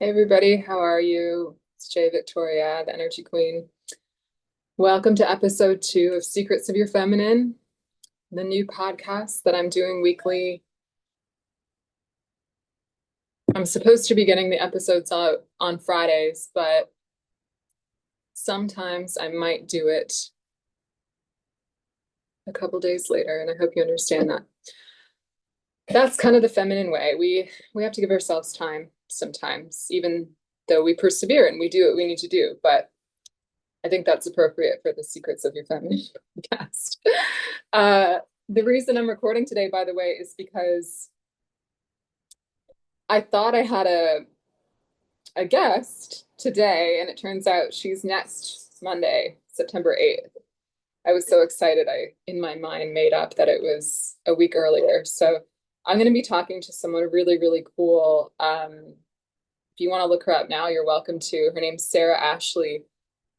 Hey everybody, how are you? It's Jay Victoria, the Energy Queen. Welcome to episode 2 of Secrets of Your Feminine, the new podcast that I'm doing weekly. I'm supposed to be getting the episodes out on Fridays, but sometimes I might do it a couple days later, and I hope you understand that. That's kind of the feminine way. We have to give ourselves time sometimes, even though we persevere and we do what we need to do. But I think that's appropriate for the Secrets of Your Feminine podcast. Uh, the reason I'm recording today, by the way, is because I thought I had a guest today, and it turns out she's next Monday, September 8th. I was so excited, I, in my mind, made up that it was a week earlier. So I'm going to be talking to someone really, really cool. If you want to look her up now, you're welcome to. Her name's Sarah Ashley,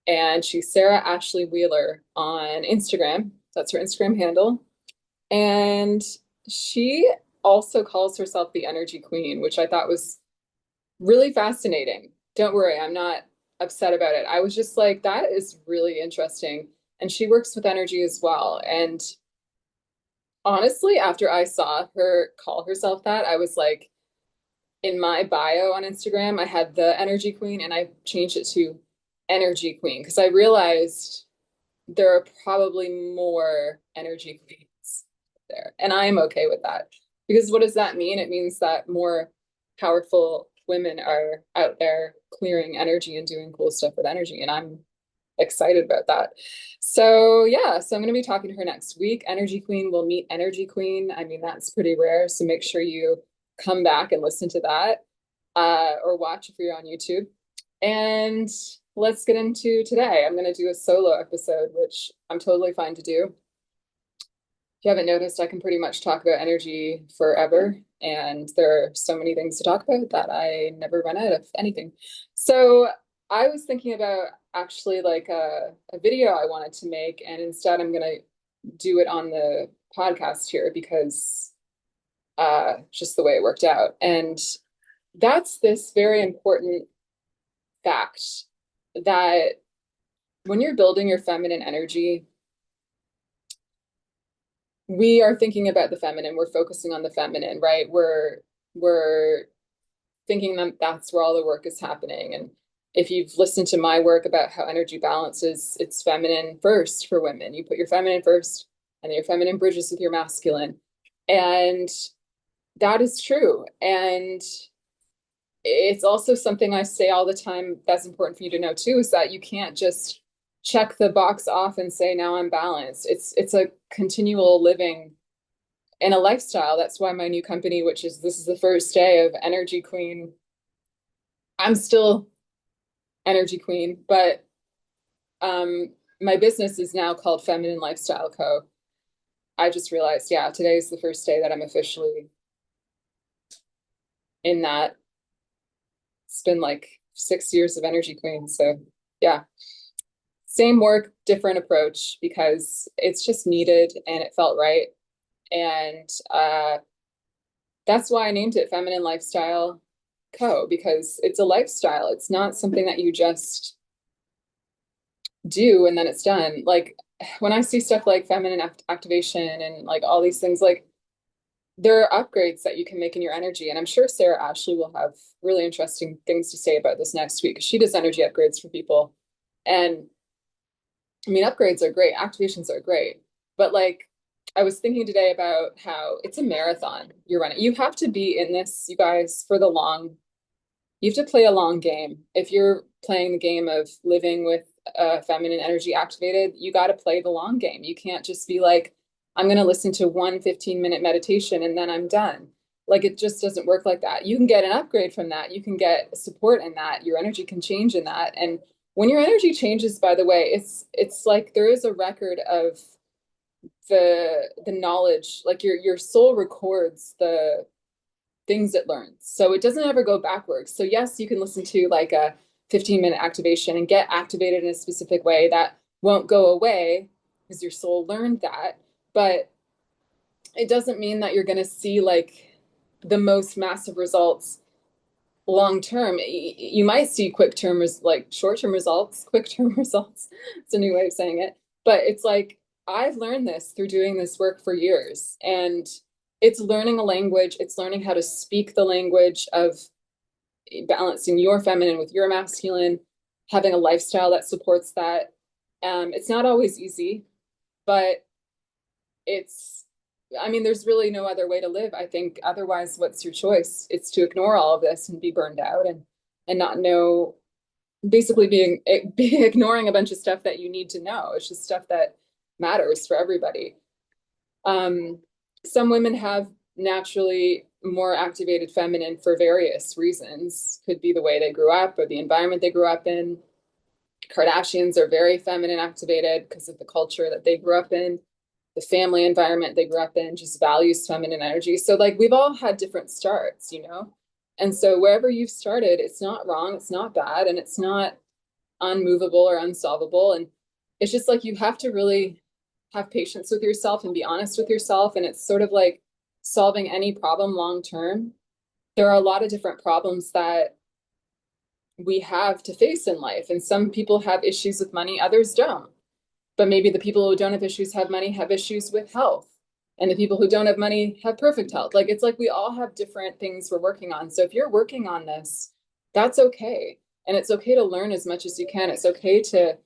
and she's Sarah Ashley Wheeler on Instagram. That's her Instagram handle. And she also calls herself the Energy Queen, which I thought was really fascinating. Don't worry, I'm not upset about it. I was just like, that is really interesting. And she works with energy as well. And honestly, after I saw her call herself that, I was like, in my bio on Instagram, I had the Energy Queen and I changed it to Energy Queen because I realized there are probably more energy queens there. And I'm okay with that. Because what does that mean? It means that more powerful women are out there clearing energy and doing cool stuff with energy. And I'm excited about that. So yeah, so I'm going to be talking to her next week. Energy Queen will meet Energy Queen. I mean, that's pretty rare. So make sure you come back and listen to that or watch if you're on YouTube. And let's get into today. I'm going to do a solo episode, which I'm totally fine to do. If you haven't noticed, I can pretty much talk about energy forever. And there are so many things to talk about that I never run out of anything. So I was thinking about actually like a video I wanted to make. And instead, I'm going to do it on the podcast here because just the way it worked out. And that's this very important fact that when you're building your feminine energy, we are thinking about the feminine, we're focusing on the feminine, right? We're thinking that that's where all the work is happening. And if you've listened to my work about how energy balance is, it's feminine first for women. You put your feminine first, and then your feminine bridges with your masculine. And that is true. And it's also something I say all the time that's important for you to know too, is that you can't just check the box off and say, now I'm balanced. It's a continual living in a lifestyle. That's why my new company, which is this is the first day of Energy Queen. I'm still Energy Queen, but my business is now called Feminine Lifestyle Co. I just realized, yeah, today is the first day that I'm officially in that. It's been like 6 years of Energy Queen. So yeah, same work, different approach because it's just needed and it felt right. And that's why I named it Feminine Lifestyle Co. because it's a lifestyle. It's not something that you just do and then it's done. Like when I see stuff like feminine activation and like all these things, like there are upgrades that you can make in your energy. And I'm sure Sarah Ashley will have really interesting things to say about this next week. She does energy upgrades for people. And I mean, upgrades are great, activations are great. But like I was thinking today about how it's a marathon you're running. You have to be in this, you guys, for the long, you have to play a long game. If you're playing the game of living with feminine energy activated, you got to play the long game. You can't just be like, I'm going to listen to one 15-minute meditation and then I'm done. Like it just doesn't work like that. You can get an upgrade from that. You can get support in that. Your energy can change in that. And when your energy changes, by the way, it's like there is a record of the knowledge, like your soul records the things it learns. So it doesn't ever go backwards. So yes, you can listen to like a 15-minute activation and get activated in a specific way that won't go away because your soul learned that. But it doesn't mean that you're going to see like the most massive results long term, you might see quick term like short term results, quick term results. It's a new way of saying it. But it's like I've learned this through doing this work for years. And it's learning a language, it's learning how to speak the language of balancing your feminine with your masculine, having a lifestyle that supports that. It's not always easy, but it's, I mean, there's really no other way to live. I think otherwise, what's your choice? It's to ignore all of this and be burned out and not know, basically be ignoring a bunch of stuff that you need to know. It's just stuff that matters for everybody. Um, some women have naturally more activated feminine for various reasons. Could be the way they grew up or the environment they grew up in. Kardashians are very feminine activated because of the culture that they grew up in. The family environment they grew up in just values feminine energy. So like we've all had different starts, you know? And so wherever you've started, it's not wrong, it's not bad, and it's not unmovable or unsolvable. And it's just like you have to really have patience with yourself and be honest with yourself. And it's sort of like solving any problem long term. There are a lot of different problems that we have to face in life. And some people have issues with money, others don't. But maybe the people who don't have issues have money have issues with health. And the people who don't have money have perfect health. Like it's like we all have different things we're working on. So if you're working on this, that's okay. And it's okay to learn as much as you can. It's okay to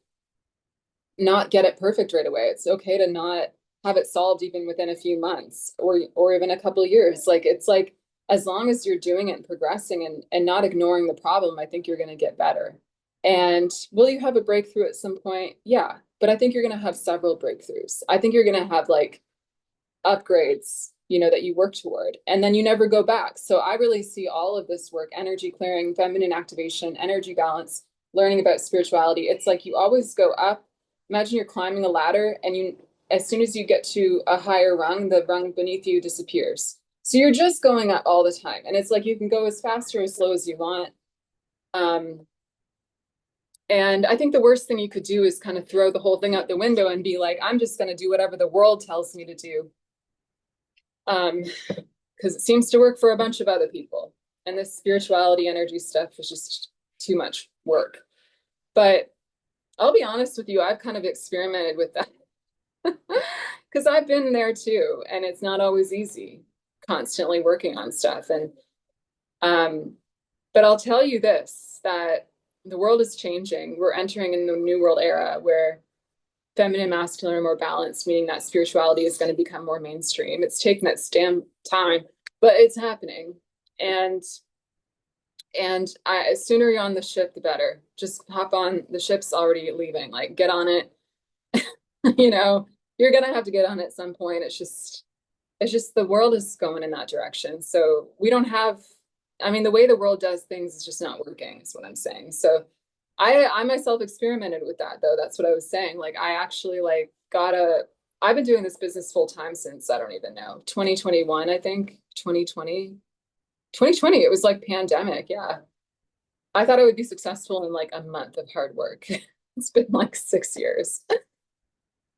not get it perfect right away. It's okay to not have it solved even within a few months or even a couple of years. Like it's like as long as you're doing it and progressing and not ignoring the problem, I think you're going to get better. And will you have a breakthrough at some point? Yeah, but I think you're going to have several breakthroughs. I think you're going to have like upgrades, you know, that you work toward, and then you never go back. So I really see all of this work, energy clearing, feminine activation, energy balance, learning about spirituality. It's like you always go up. Imagine you're climbing a ladder and you, as soon as you get to a higher rung, the rung beneath you disappears. So you're just going up all the time. And it's like you can go as fast or as slow as you want. Um, and I think the worst thing you could do is kind of throw the whole thing out the window and be like, I'm just going to do whatever the world tells me to do. Because it seems to work for a bunch of other people. And this spirituality energy stuff is just too much work. But I'll be honest with you, I've kind of experimented with that because I've been there too, and it's not always easy, constantly working on stuff. And but I'll tell you this, that the world is changing. We're entering in the new world era where feminine, masculine are more balanced, meaning that spirituality is going to become more mainstream. It's taken its damn time, but it's happening. And as sooner you're on the ship, the better. Just hop on, the ship's already leaving. Like get on it. You know, you're gonna have to get on it at some point. It's just the world is going in that direction. So we don't have, I mean, the way the world does things is just not working, is what I'm saying. So I myself experimented with that though. That's what I was saying. Like I actually like I've been doing this business full time since I don't even know, 2021, I think, 2020. It was like pandemic. Yeah. I thought I would be successful in like a month of hard work. It's been like 6 years,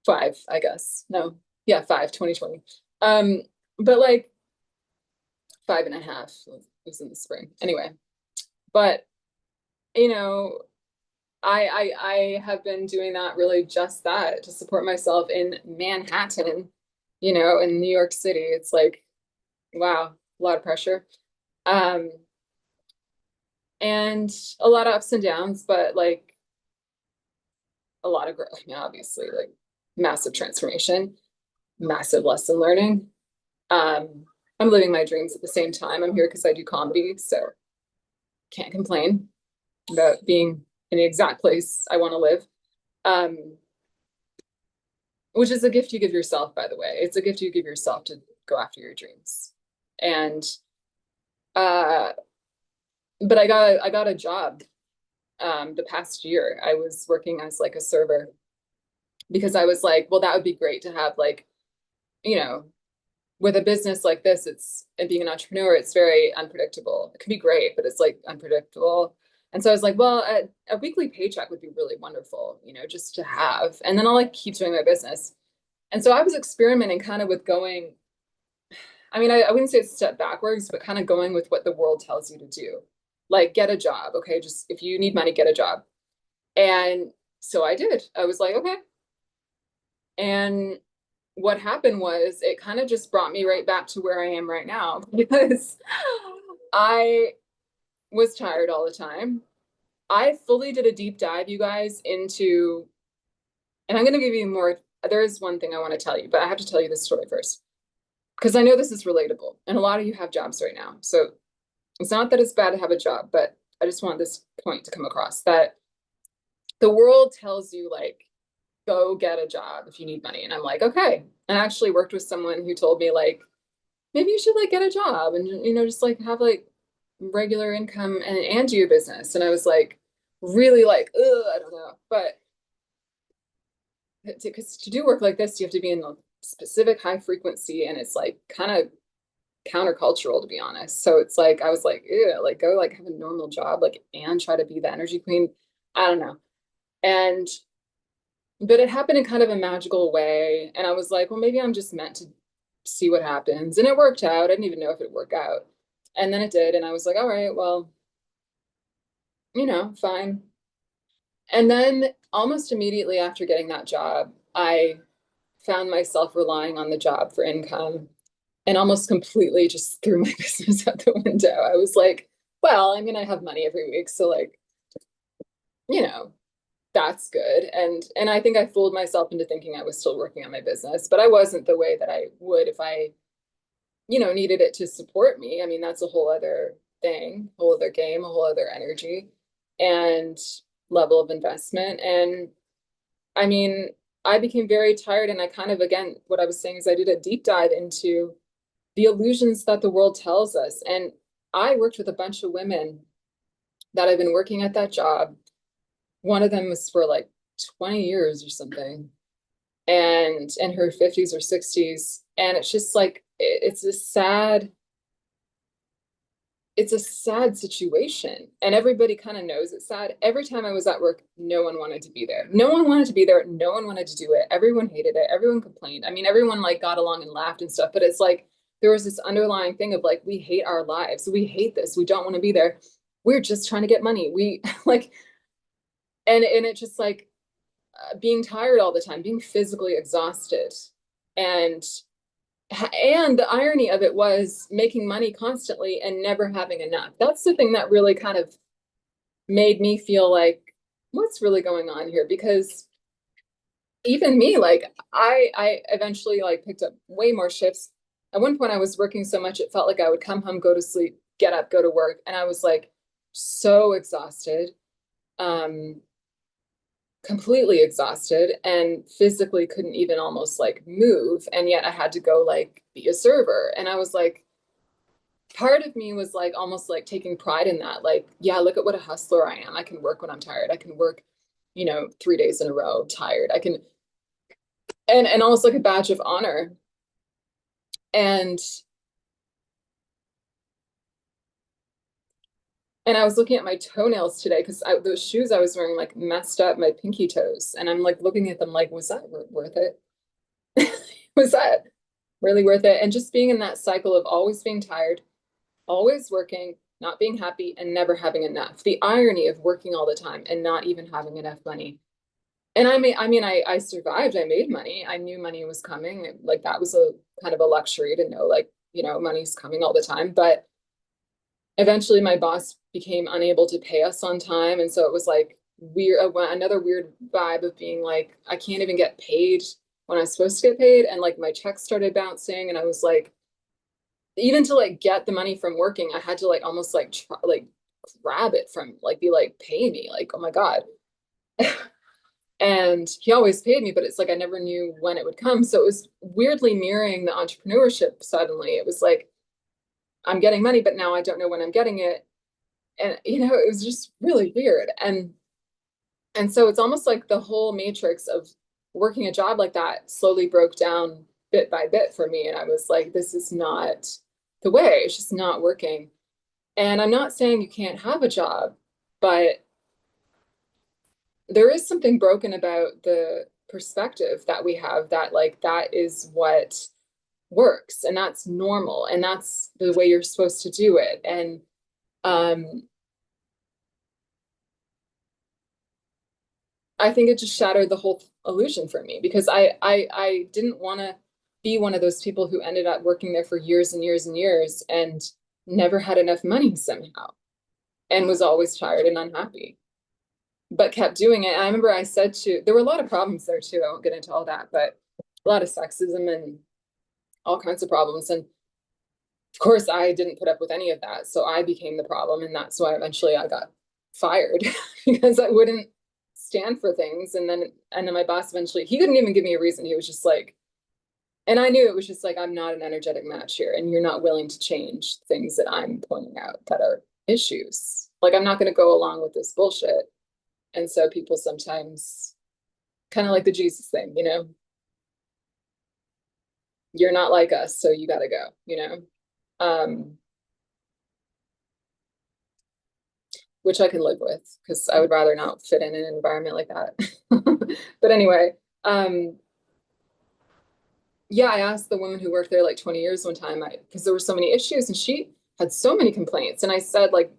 five, I guess. No, yeah, five, 2020. But like 5.5, it was in the spring. Anyway, but you know, I have been doing that, really just that, to support myself in Manhattan, you know, in New York City. It's like, wow, a lot of pressure. Um, and a lot of ups and downs, but like a lot of growth. I mean, obviously, like massive transformation, massive lesson learning. I'm living my dreams at the same time. I'm here because I do comedy, so can't complain about being in the exact place I want to live. Which is a gift you give yourself, by the way. It's a gift you give yourself to go after your dreams. And uh, but I got a job the past year. I was working as like a server because I was like, well, that would be great to have, like, you know, with a business like this, it's, and being an entrepreneur, it's very unpredictable. It can be great, but it's like unpredictable. And so I was like, well, a weekly paycheck would be really wonderful, you know, just to have. And then I'll like keep doing my business. And so I was experimenting kind of with going, I mean, I wouldn't say it's a step backwards, but kind of going with what the world tells you to do. like get a job. Okay. Just if you need money, get a job. And so I did. I was like, okay. And what happened was it kind of just brought me right back to where I am right now because I was tired all the time. I fully did a deep dive, you guys, into, and I'm going to give you more. There is one thing I want to tell you, but I have to tell you this story first because I know this is relatable. And a lot of you have jobs right now. So it's not that it's bad to have a job, but I just want this point to come across that the world tells you, like, go get a job if you need money. And I'm like, okay. And I actually worked with someone who told me, like, maybe you should like get a job and, just like have like regular income and do your business. And I was like, really like, ugh, I don't know. But because to do work like this, you have to be in a specific high frequency, and it's like kind of countercultural, to be honest. So it's like I was like, ew, like go like have a normal job, like, and try to be the energy queen. I don't know. And but it happened in kind of a magical way. And I was like, well, maybe I'm just meant to see what happens. And it worked out. I didn't even know if it'd work out. And then it did. And I was like, all right, well, fine. And then almost immediately after getting that job, I found myself relying on the job for income and almost completely just threw my business out the window. I was like, well, I mean, I have money every week. So like, you know, that's good. And I think I fooled myself into thinking I was still working on my business, but I wasn't the way that I would if I, needed it to support me. I mean, that's a whole other thing, whole other game, a whole other energy and level of investment. And I mean, I became very tired, and I kind of, again, what I was saying is I did a deep dive into the illusions that the world tells us. And I worked with a bunch of women that have been working at that job. One of them was for like 20 years or something, and in her 50s or 60s. And it's just like, it's a sad situation. And everybody kind of knows it's sad. Every time I was at work, no one wanted to be there. No one wanted to be there. No one wanted to do it. Everyone hated it. Everyone complained. I mean, everyone like got along and laughed and stuff, but it's like there was this underlying thing of like, we hate our lives. We hate this. We don't want to be there. We're just trying to get money. We like, and it just like being tired all the time, being physically exhausted. And the irony of it was making money constantly and never having enough. That's the thing that really kind of made me feel like, what's really going on here? Because even me, like I eventually like picked up way more shifts. At one point I was working so much it felt like I would come home, go to sleep, get up, go to work, and I was like so exhausted. Completely exhausted and physically couldn't even almost like move. And yet I had to go like be a server. And I was like, part of me was like almost like taking pride in that. Like, yeah, look at what a hustler I am. I can work when I'm tired. I can work, 3 days in a row, tired. I can, and almost like a badge of honor. And I was looking at my toenails today because those shoes I was wearing like messed up my pinky toes. And I'm like looking at them like, was that worth it? Was that really worth it? And just being in that cycle of always being tired, always working, not being happy, and never having enough. The irony of working all the time and not even having enough money. And I survived. I made money. I knew money was coming. Like that was a kind of a luxury to know, like, money's coming all the time. But eventually my boss became unable to pay us on time. And so it was like another weird vibe of being like, I can't even get paid when I was supposed to get paid. And like my checks started bouncing, and I was like, even to like get the money from working, I had to like almost like like grab it from like be like, pay me, like, oh my God. And he always paid me, but it's like I never knew when it would come. So it was weirdly mirroring the entrepreneurship suddenly. It was like I'm getting money, but now I don't know when I'm getting it. And it was just really weird. And so it's almost like the whole matrix of working a job like that slowly broke down bit by bit for me. And I was like, this is not the way. It's just not working. And I'm not saying you can't have a job, but there is something broken about the perspective that we have that like that is what works and that's normal and that's the way you're supposed to do it. And I think it just shattered the whole illusion for me because I didn't want to be one of those people who ended up working there for years and years and years and never had enough money somehow and was always tired and unhappy, but kept doing it. And I remember I said there were a lot of problems there too. I won't get into all that, but a lot of sexism and all kinds of problems. And of course, I didn't put up with any of that. So I became the problem. And that's why eventually I got fired because I wouldn't stand for things. And then my boss eventually, he couldn't even give me a reason. He was just like, and I knew it was just like, I'm not an energetic match here. And you're not willing to change things that I'm pointing out that are issues. Like, I'm not going to go along with this bullshit. And so people sometimes kind of like the Jesus thing, you're not like us, so you got to go. Which I can live with because I would rather not fit in an environment like that. But anyway, yeah, I asked the woman who worked there like 20 years one time because there were so many issues and she had so many complaints. And I said, like,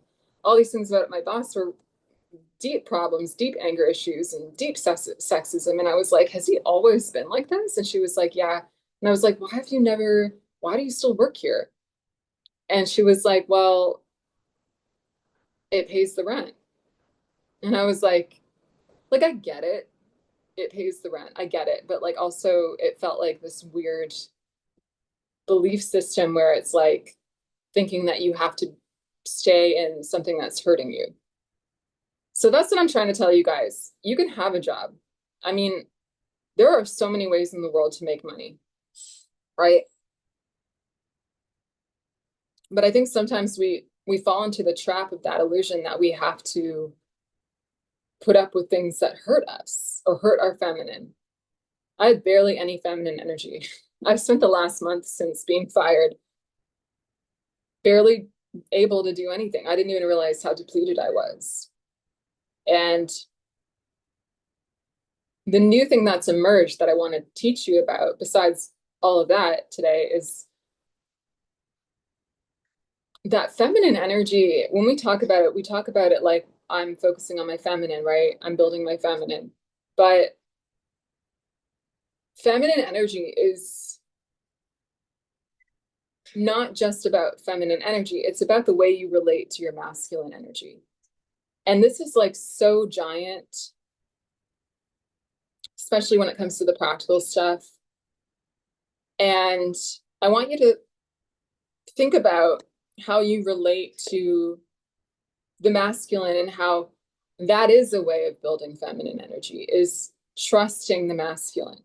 all these things about my boss were deep problems, deep anger issues, and deep sexism. And I was like, has he always been like this? And she was like, yeah. And I was like, why do you still work here? And she was like, well, it pays the rent. And I was like, I get it. It pays the rent. I get it. But like also it felt like this weird belief system where it's like thinking that you have to stay in something that's hurting you. So that's what I'm trying to tell you guys. You can have a job. I mean, there are so many ways in the world to make money, right? But I think sometimes we fall into the trap of that illusion that we have to put up with things that hurt us or hurt our feminine. I had barely any feminine energy. I've spent the last month since being fired barely able to do anything. I didn't even realize how depleted I was. And the new thing that's emerged that I want to teach you about, besides all of that today, is that feminine energy. When we talk about it, we talk about it like I'm focusing on my feminine, right? I'm building my feminine. But feminine energy is not just about feminine energy, it's about the way you relate to your masculine energy. And this is like so giant, especially when it comes to the practical stuff. And I want you to think about how you relate to the masculine and how that is a way of building feminine energy, is trusting the masculine.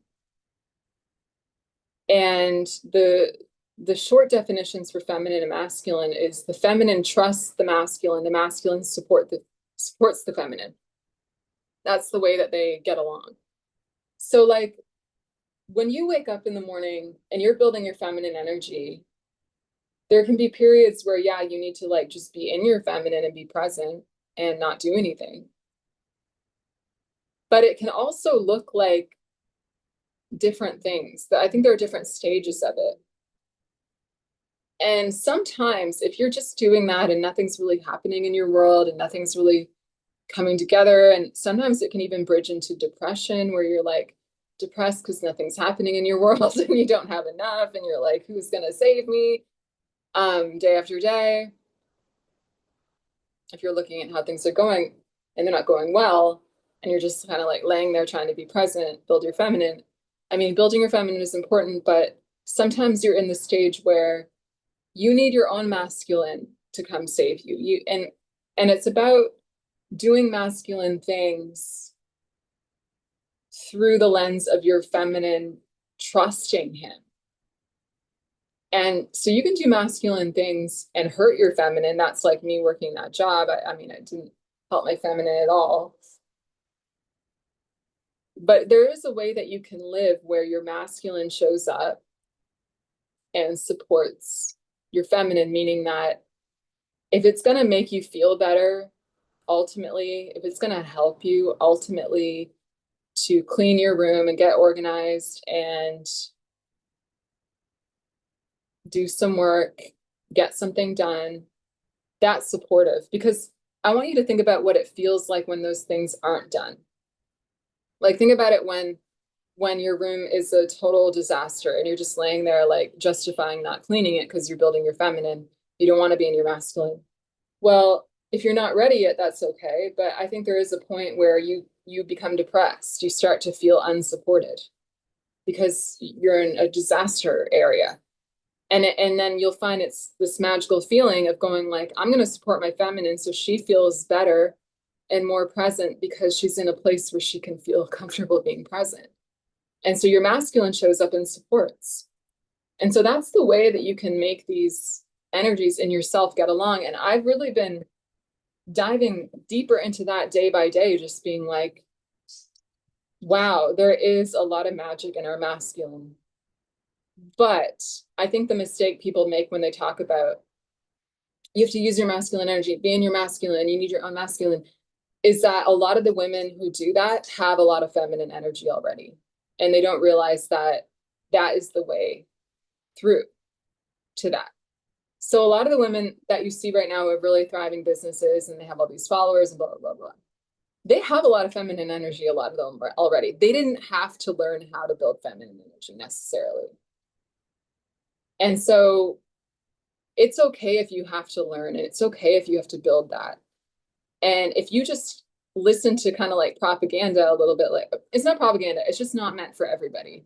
And the short definitions for feminine and masculine is the feminine trusts the masculine supports the feminine. That's the way that they get along. So like when you wake up in the morning and you're building your feminine energy, there can be periods where, yeah, you need to like just be in your feminine and be present and not do anything. But it can also look like different things. I think there are different stages of it. And sometimes if you're just doing that and nothing's really happening in your world and nothing's really coming together, and sometimes it can even bridge into depression where you're like depressed because nothing's happening in your world and you don't have enough and you're like, who's gonna save me? Day after day. If you're looking at how things are going and they're not going well, and you're just kind of like laying there trying to be present, build your feminine. I mean, building your feminine is important, but sometimes you're in the stage where you need your own masculine to come save you. And it's about doing masculine things through the lens of your feminine trusting him. And so you can do masculine things and hurt your feminine. That's like me working that job. I mean, I didn't help my feminine at all. But there is a way that you can live where your masculine shows up and supports your feminine, meaning that if it's going to make you feel better, ultimately, if it's going to help you ultimately to clean your room and get organized and do some work, get something done, that's supportive. Because I want you to think about what it feels like when those things aren't done. Like think about it when your room is a total disaster and you're just laying there like justifying not cleaning it because you're building your feminine. You don't want to be in your masculine. Well, if you're not ready yet, that's okay. But I think there is a point where you become depressed. You start to feel unsupported because you're in a disaster area. And then you'll find it's this magical feeling of going like, I'm going to support my feminine so she feels better and more present because she's in a place where she can feel comfortable being present. And so your masculine shows up and supports. And so that's the way that you can make these energies in yourself get along. And I've really been diving deeper into that day by day, just being like, wow, there is a lot of magic in our masculine. But I think the mistake people make when they talk about you have to use your masculine energy, be in your masculine, you need your own masculine, is that a lot of the women who do that have a lot of feminine energy already. And they don't realize that that is the way through to that. So a lot of the women that you see right now who have really thriving businesses and they have all these followers and blah, blah, blah, blah. They have a lot of feminine energy, a lot of them already. They didn't have to learn how to build feminine energy necessarily. And so it's okay if you have to learn, and it's okay if you have to build that. And if you just listen to kind of like propaganda a little bit, like it's not propaganda, it's just not meant for everybody.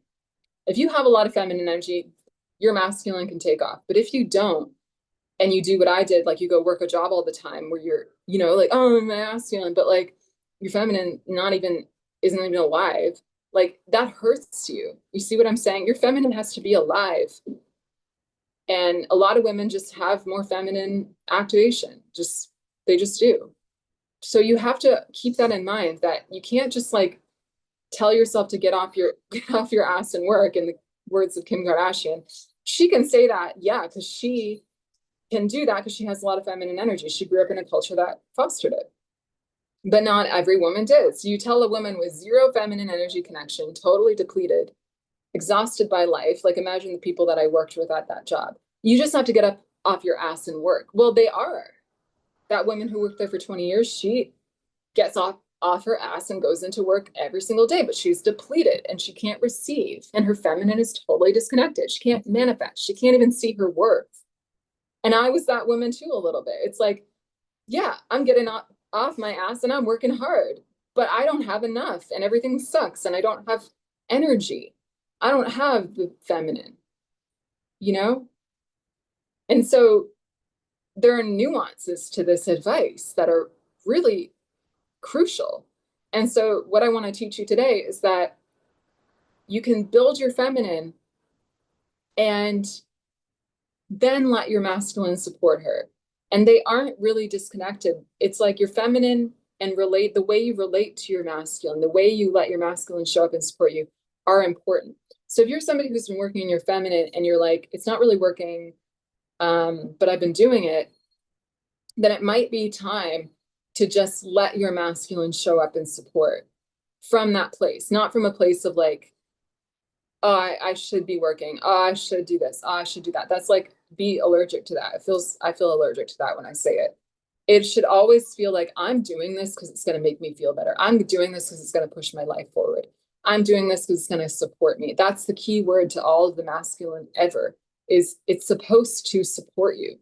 If you have a lot of feminine energy, your masculine can take off. But if you don't, and you do what I did, like you go work a job all the time where you're, you know, like, oh, I'm masculine, but like your feminine isn't even alive, like that hurts you. You see what I'm saying? Your feminine has to be alive. And a lot of women just have more feminine activation. They just do. So you have to keep that in mind, that you can't just like tell yourself to get off your ass and work, in the words of Kim Kardashian. She can say that, yeah, because she can do that because she has a lot of feminine energy. She grew up in a culture that fostered it. But not every woman did. So you tell a woman with zero feminine energy connection, totally depleted, exhausted by life, like imagine the people that I worked with at that job. You just have to get up off your ass and work. Well, they are. That woman who worked there for 20 years, she gets off her ass and goes into work every single day, but she's depleted and she can't receive. And her feminine is totally disconnected. She can't manifest. She can't even see her worth. And I was that woman too, a little bit. It's like, yeah, I'm getting off my ass and I'm working hard, but I don't have enough and everything sucks and I don't have energy. I don't have the feminine, you know? And so there are nuances to this advice that are really crucial. And so what I want to teach you today is that you can build your feminine and then let your masculine support her. And they aren't really disconnected. It's like your feminine and the way you relate to your masculine, the way you let your masculine show up and support you are important. So if you're somebody who's been working in your feminine and you're like, it's not really working, but I've been doing it, then it might be time to just let your masculine show up and support from that place, not from a place of like, oh, I should be working. Oh, I should do this. Oh, I should do that. That's like, be allergic to that. I feel allergic to that when I say it. It should always feel like I'm doing this because it's going to make me feel better. I'm doing this because it's going to push my life forward. I'm doing this because it's going to support me. That's the key word to all of the masculine ever, is it's supposed to support you.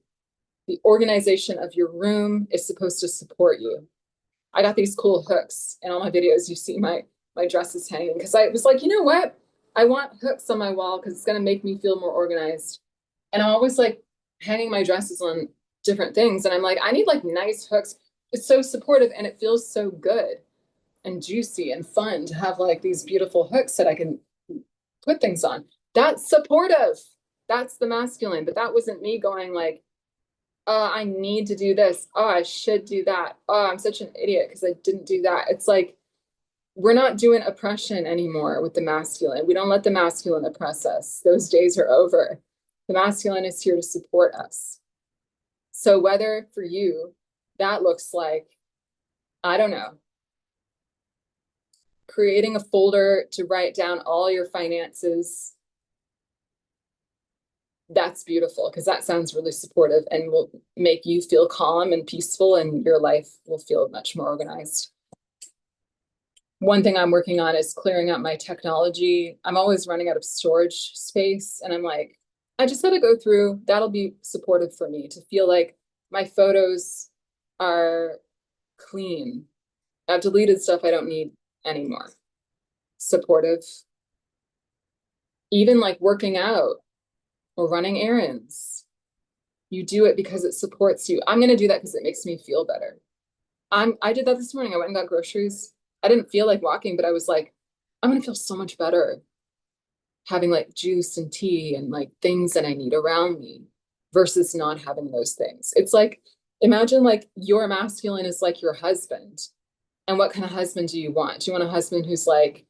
The organization of your room is supposed to support you. I got these cool hooks in all my videos. You see my dresses hanging because I was like, you know what? I want hooks on my wall because it's going to make me feel more organized. And I'm always like hanging my dresses on different things. And I'm like, I need like nice hooks. It's so supportive and it feels so good and juicy and fun to have like these beautiful hooks that I can put things on. That's supportive. That's the masculine. But that wasn't me going like, oh, I need to do this. Oh, I should do that. Oh, I'm such an idiot because I didn't do that. It's like, we're not doing oppression anymore with the masculine. We don't let the masculine oppress us. Those days are over. The masculine is here to support us. So whether for you, that looks like, I don't know, creating a folder to write down all your finances, that's beautiful because that sounds really supportive and will make you feel calm and peaceful and your life will feel much more organized. One thing I'm working on is clearing out my technology. I'm always running out of storage space, and I'm like, I just got to go through. That'll be supportive for me to feel like my photos are clean. I've deleted stuff I don't need anymore. Supportive. Even like working out or running errands. You do it because it supports you. I'm going to do that because it makes me feel better. I did that this morning. I went and got groceries. I didn't feel like walking, but I was like, I'm going to feel so much better having like juice and tea and like things that I need around me versus not having those things. It's like, imagine like your masculine is like your husband. And what kind of husband do you want? Do you want a husband who's like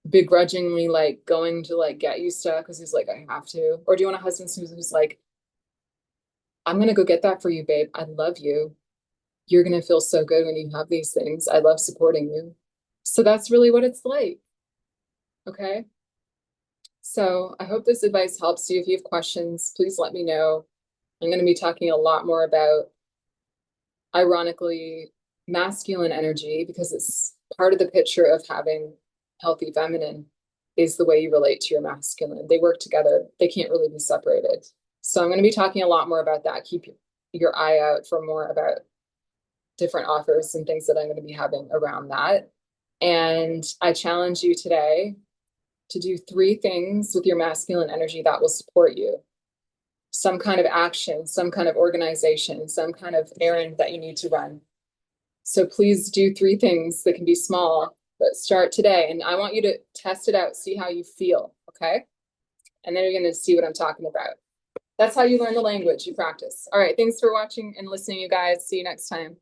begrudgingly like going to like get you stuff because he's like, I have to? Or do you want a husband who's like, I'm gonna go get that for you, babe. I love you. You're gonna feel so good when you have these things. I love supporting you. So that's really what it's like. Okay. So I hope this advice helps you. If you have questions, please let me know. I'm going to be talking a lot more about, ironically, masculine energy because it's part of the picture of having healthy feminine is the way you relate to your masculine. They work together. They can't really be separated. So I'm going to be talking a lot more about that. Keep your eye out for more about different offers and things that I'm going to be having around that. And I challenge you today to do 3 things with your masculine energy that will support you. Some kind of action, some kind of organization, some kind of errand that you need to run. So please do 3 things that can be small, but start today. And I want you to test it out, see how you feel, okay? And then you're going to see what I'm talking about. That's how you learn the language, you practice. All right, thanks for watching and listening, you guys. See you next time.